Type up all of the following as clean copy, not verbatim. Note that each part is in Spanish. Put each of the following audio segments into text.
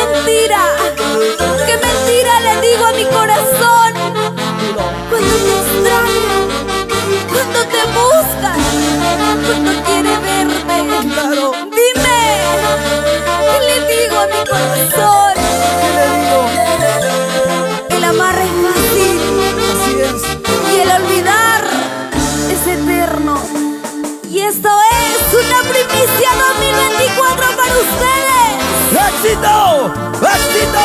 mentira, qué mentira le digo a mi corazón. Cuando te extraña, cuando te busca, cuando quiere verme, Claro. dime, ¿qué le digo a mi corazón? ¿Qué le digo? El amar es fácil Así es. y el olvidar es eterno. Y esto es una primicia 2024 para ustedes. ¡Éxito! ¡Éxito!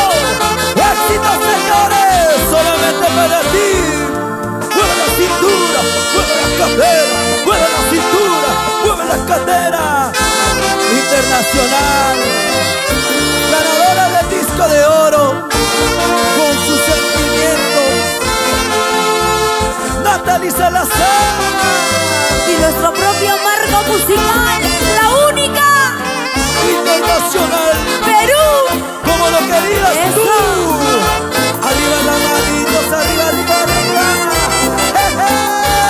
¡Éxito, señores! Solamente para ti. Mueve la cintura, mueve la cadera, mueve la cintura, mueve la cadera. Internacional, ganadora del disco de oro, con sus sentimientos, Natalie Salazar. Y nuestro propio marco musical, la única, Internacional, Perú. como lo querías Eso. tú. Arriba las manitos, arriba, arriba, arriba.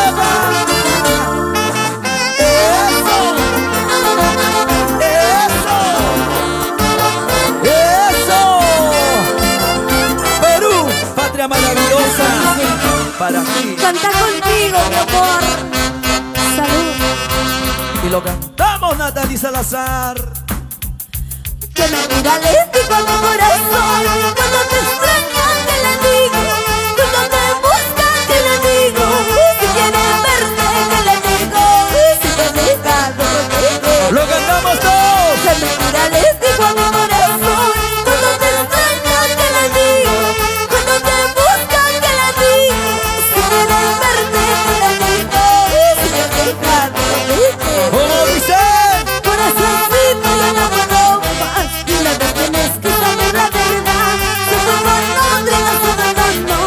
¡Eva! Eso, eso. Perú, patria maravillosa, para ti. Canta contigo, mi amor. Salud. Y lo cantamos, Natalie Salazar. Que me mira lento con mi corazón. Cuando te extraña, que le digo. Cuando te busca, que le digo. Si quieres verte, que le digo. Si te deja, no te digo. Lo cantamos todos. Que me mira lento con mi corazón. Cuando te extraña, que le digo. Cuando te busca, que le digo. Si quieres verte, que le digo. Si te deja, no te digo. ¿Cómo dice? Corazoncito, ya no puedo más. Y una vez tienes que saber la verdad. Se fue con otra y no se abandonó.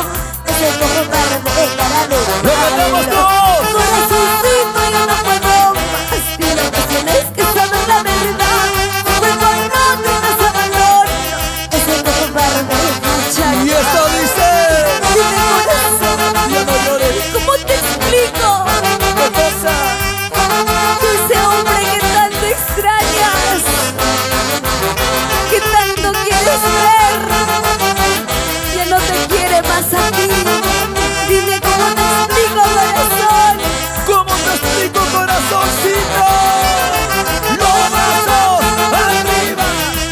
Ese poco verde, cara de Lo cantamos todos. Corazoncito, ya no puedo más. Y una vez tienes que saber la verdad. Se fue con otra y no se abandonó. Ese poco verde, Y esto dice. dime corazón, Ya no llores. ¿cómo te explico? ¿Qué cosa? Ese hombre que tanto extrañas, que tanto quieres ver, ya no te quiere más a ti. Dime cómo te explico, corazón. ¿Cómo te explico, corazoncito? Los brazos arriba,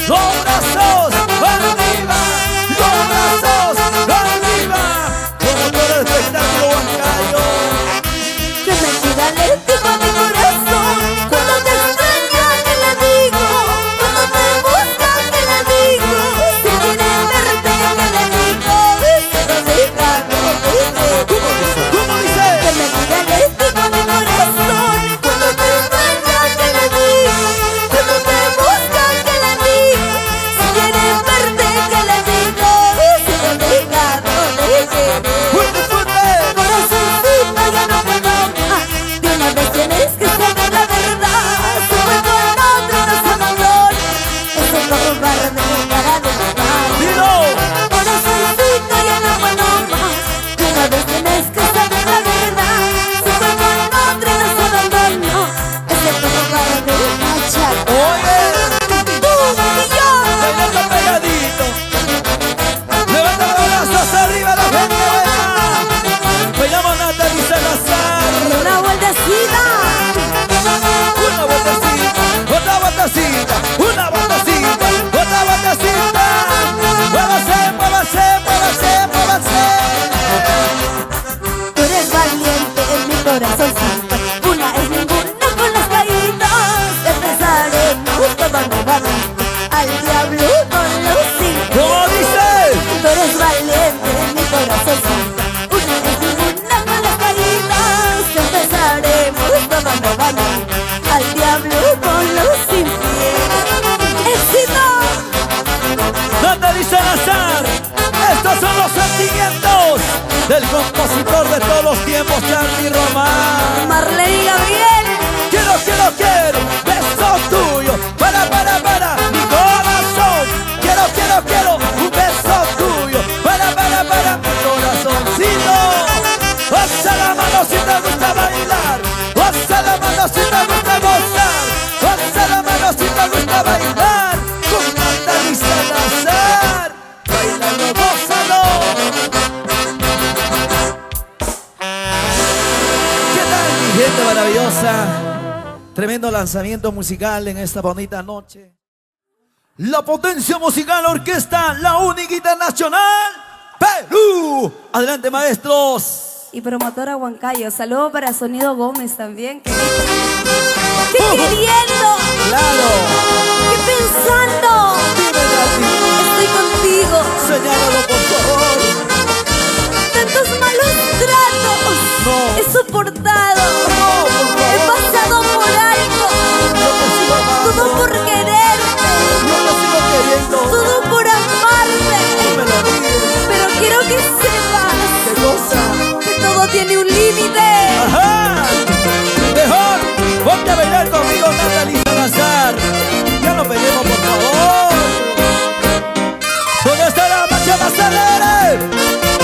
los brazos arriba, los brazos arriba. Como todo el espectáculo bancario. Que me tira lento con mi corazón. Cuando te extraña, que le digo. Cuando te busca, que le digo. Si quieres verte, que le digo. Si te deja, no te digo. ¿Cómo dice? Que me tira lento con mi corazón. Cuando te extraña, que le digo. Cuando te busca, que le digo. Si quieres verte, que le digo. Si te deja, no te digo. ¡Fuerte, fuerte! Corazoncito, ya no puedo más. De una vez tienes que saber la verdad. Se fue con otro, no se abandonó. Ese cobarde, cara de mal. ¡Dilo! Corazoncito, ya no puedo más. De una vez tienes que saber la verdad. Se fue con otro, no se abandonó. Ese cobarde, machaca. Oye, Tú y yo. bailando pegadito. Levanta los brazos arriba, la gente buena. Bailamos Natalie Salazar. Una vueltecita. Una vueltecita, otra vueltecita, una vueltecita, otra vueltecita. Muévase, muévase, muévase, muévase. Tú eres valiente en mi corazoncito. Una es ninguna con las caídas. Empezaremos todo nuevamente. Al diablo con los cinco. ¿Cómo dice? Tú eres valiente en mi corazoncito. Una es ninguna con las caídas. Empezaremos todo nuevamente. Al diablo con los infieles. ¡Éxito! Natalie Salazar. Estos son los sentimientos del compositor de todos los tiempos, Charly Román. Marley Gabriel. Quiero, quiero, quiero, beso tuyo, para, mi corazón. Quiero, quiero, quiero, un beso tuyo, para, mi corazoncito. Alza la mano si te gusta bailar, alza la mano si te gusta gozar, alza la mano si te gusta bailar, con Natalie Salazar. Tremendo lanzamiento musical en esta bonita noche. La potencia musical orquesta, la única internacional, Perú. Adelante, maestros. Y promotora Huancayo. Saludo para Sonido Gómez también. ¿Qué queriendo? Claro. ¿Qué pensando? Estoy contigo. Señálalo, por favor. Tantos malos tratos. No. He soportado. No, por favor. He pasado por algo. Yo te sigo amando. Todo por quererte. Yo te sigo queriendo. Todo por amarte. No me lo digas. Pero quiero que sepas ¿Qué cosa? que todo tiene un límite. Ajá. Mejor, ponte a bailar conmigo, Natalie Salazar. Ya no peleemos, por favor. ¿Dónde está la marcha más alegre?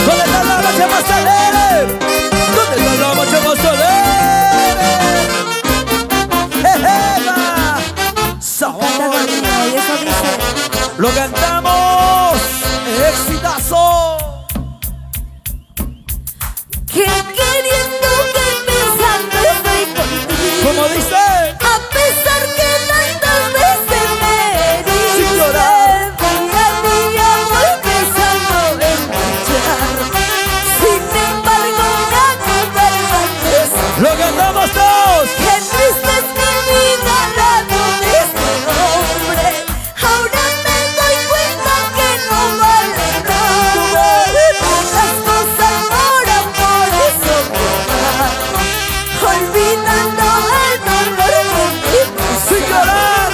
¿Dónde está la marcha más alegre? ¿Dónde está la marcha más alegre? ¡Ejema! ¡Sabor! Canta conmigo y eso dice. ¡Lo cantamos! ¡Exitazo! Que queriendo, que pensando estoy contigo. ¿Cómo dice? A pesar que tantas veces me heriste, Sin llorar. Día a día voy pensando en marchar. Sin embargo me acuerdo antes. ¡Lo cantamos todos! Qué triste es mi vida al lado de este hombre. Ahora me doy cuenta que no vale nada. Tantas cosas por amor soportar, olvidando el dolor que me pasó. ¡Sin llorar!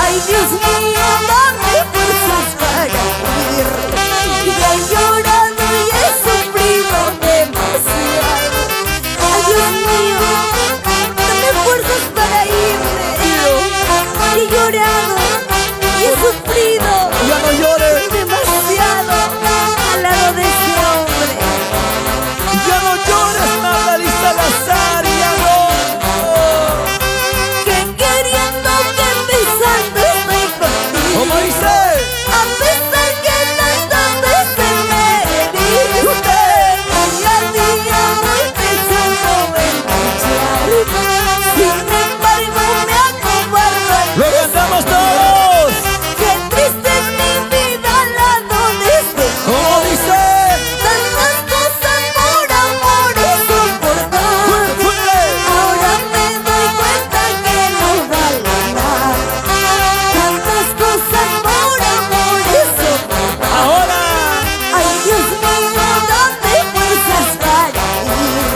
Ay, Dios mío, dame fuerzas para ir. Ya he llorado y he sufrido demasiado. Ay, Dios mío, dame fuerzas para irme. He llorado y he sufrido ¡Ya no llores! demasiado al lado de ese hombre. ¡Ya no llores, Natalie Salazar! ¡Ya no! Que queriendo, que pensando estoy contigo. ¿Cómo dice? A pesar que tantas veces me heriste, día a día voy pensando en marchar. Sin embargo me acobardo al ¡Lo cantamos todos! Qué triste es mi vida al lado de este ¿Cómo hombre. dice? Tantas cosas por amor soportar. ¡Fuerte, fuerte! Ahora me doy cuenta que no vale nada. Tantas cosas por amor soportar. ¡Ahora! Ay, Dios mío, dame fuerzas para ir.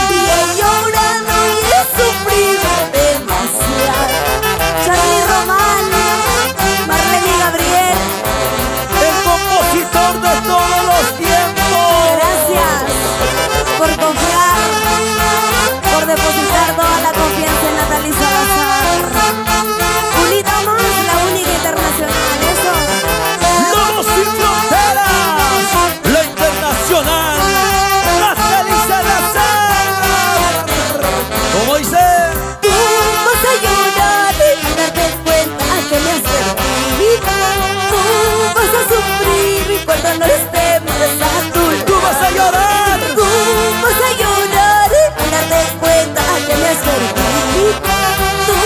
Y he llorado y he sufrido demasiado. Charly Román, Marlene Gabriel, ¡El compositor de todos los tiempos! gracias por confiar, por depositar toda la confianza en Natalie Salazar. Unita más, la única internacional, eso. ¡Lobos sin fronteras! ¡La internacional! ¡Natalie Salazar! ¿Cómo dice? Tú vas a llorar y darte cuenta que me has perdido. Tú vas a sufrir cuando no estemos a tu lado. ¡Tú vas a llorar! Tú vas a llorar y darte cuenta que me has perdido. Tú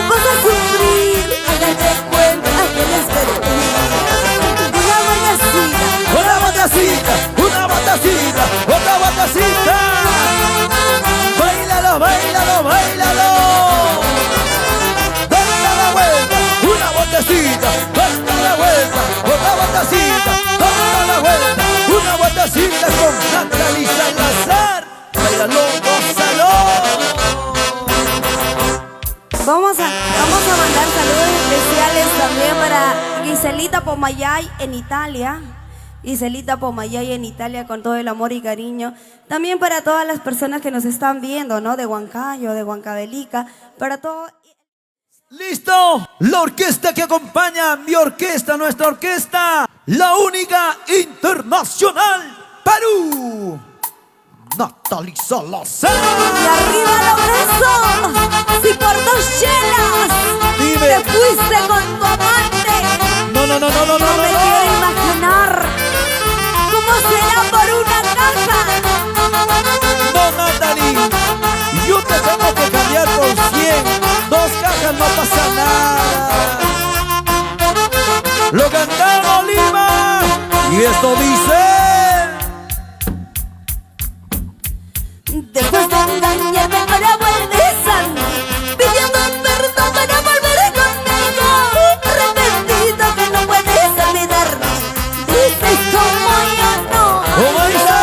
vas a sufrir y darte cuenta que me has perdido. Una buenacita, ¡Una batacita! ¡Una batacita! ¡Otra batacita! ¡Báilalo, báilalo, báilalo! ¡Dale la vuelta! ¡Una botecita! ¡Dale la vuelta! ¡Otra botecita! ¡Dale la vuelta! ¡Una botecita con Natalie Salazar! ¡Báilalo, gózalo! vamos a mandar saludos especiales también para Giselita Pomayay en Italia. Giselita Pomayay en Italia con todo el amor y cariño. También para todas las personas que nos están viendo, ¿no? De Huancayo, de Huancavelica, para todo. ¡Listo! La orquesta que acompaña, mi orquesta, nuestra orquesta, la única internacional, Perú, Natalie Salazar. Y arriba los besos. Si por dos chelas Dime. te fuiste con tu amante, No, no, no, no, no, no, no me no. quiero imaginar cómo será por una caja. No, Natalie, yo tú te tengo que cambiar por 100. 2 cajas no pasa nada. Lo cantamos, Lima. Y esto dice: después de engañarme ahora vuelves a mí, pidiendo perdón para volver conmigo. Arrepentido que no puedes olvidarme, dices como yo no. ¿Cómo dice?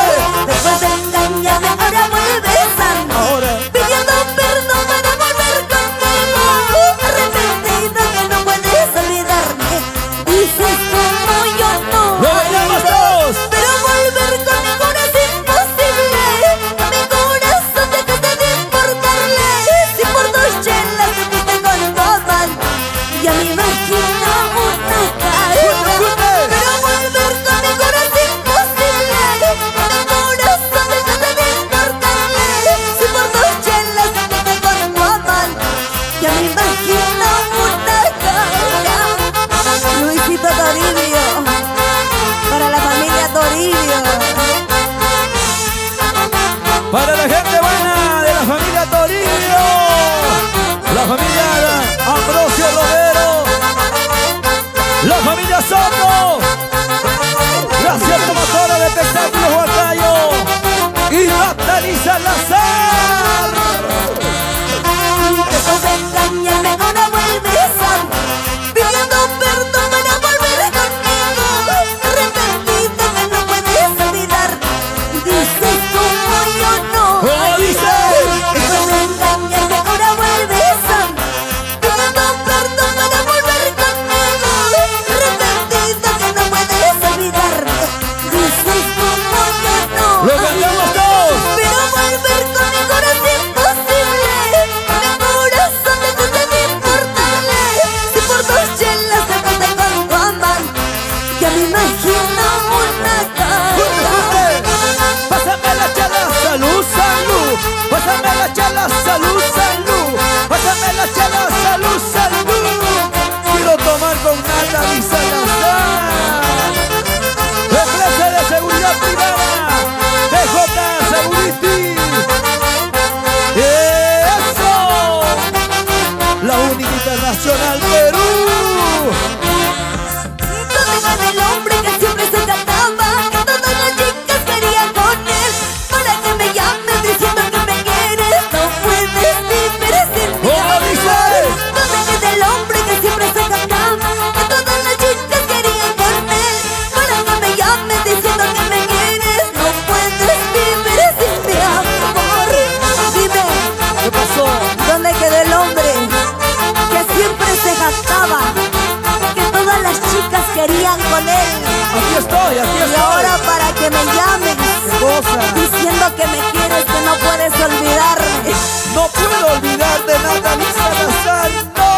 Después de engañarme ahora vuelves a mí, Ahora. pidiendo perdón para volver conmigo. Arrepentido que no puedes olvidarme, dices como yo no. ¡Lo bailamos todos! Pero volver conmigo no es imposible. A mi corazón dejaste de importarle. Si por 2 chelas te fuiste con todas, ya me imagino una cara. Pero volver conmigo no es imposible. A mi corazón dejaste de importarle. Si por 2 chelas te fuiste con todas, ya me imagino una cara. Luisito Toribio, para la familia Toribio. Para la gente buena de la familia Toribio, la familia Ambrosio Romero, la familia Soto, gracias promotora de espectáculos Huancayo y Natalie Salazar. Después de engañarme ahora vuelves a mí, pidiendo perdón para volver conmigo. Arrepentido que no puedes olvidar, dices como yo no. ¿Cómo dice? Después de engañarme ahora vuelves a mí, pidiendo perdón para volver conmigo. Arrepentido que no puedes olvidarme, dices como yo no. Lo cantamos todos. Pero volver conmigo no es imposible. A mi corazón dejaste de importarle. Si por 2 chelas te fuiste con tu amante, ya me imagino una cara. Pásame la chala, salud, salud. Pásame la chala, salud, salud. Pásame la chala, salud, salud. Quiero tomar con Natalie Salazar. Empresa de seguridad privada, DJ Security. ¡Eso! La única internacional Perú. ¿Dónde queda el hombre que siempre se trataba? Que todas las chicas querían con él. Para que me llames diciendo que me quieres, no puedes vivir sin mí. ¿Cómo dice? ¿Dónde queda el hombre que siempre se trataba? Que todas las chicas querían con él. Para que me llames diciendo que me quieres, no puedes vivir sin mi amor. Dime, ¿Qué pasó? ¿dónde quedó el hombre que siempre se jactaba? Que todas las chicas querían con él. Aquí estoy, aquí Y estoy. ahora para que me llames ¿Qué cosa? diciendo que me quieres, que no puedes olvidarme. No puedo olvidar de Natalie Salazar, no.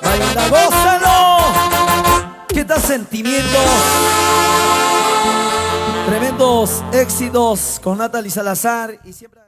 Baila, gózalo. ¿Qué tal sentimientos? Tremendos éxitos con Natalie Salazar y siempre...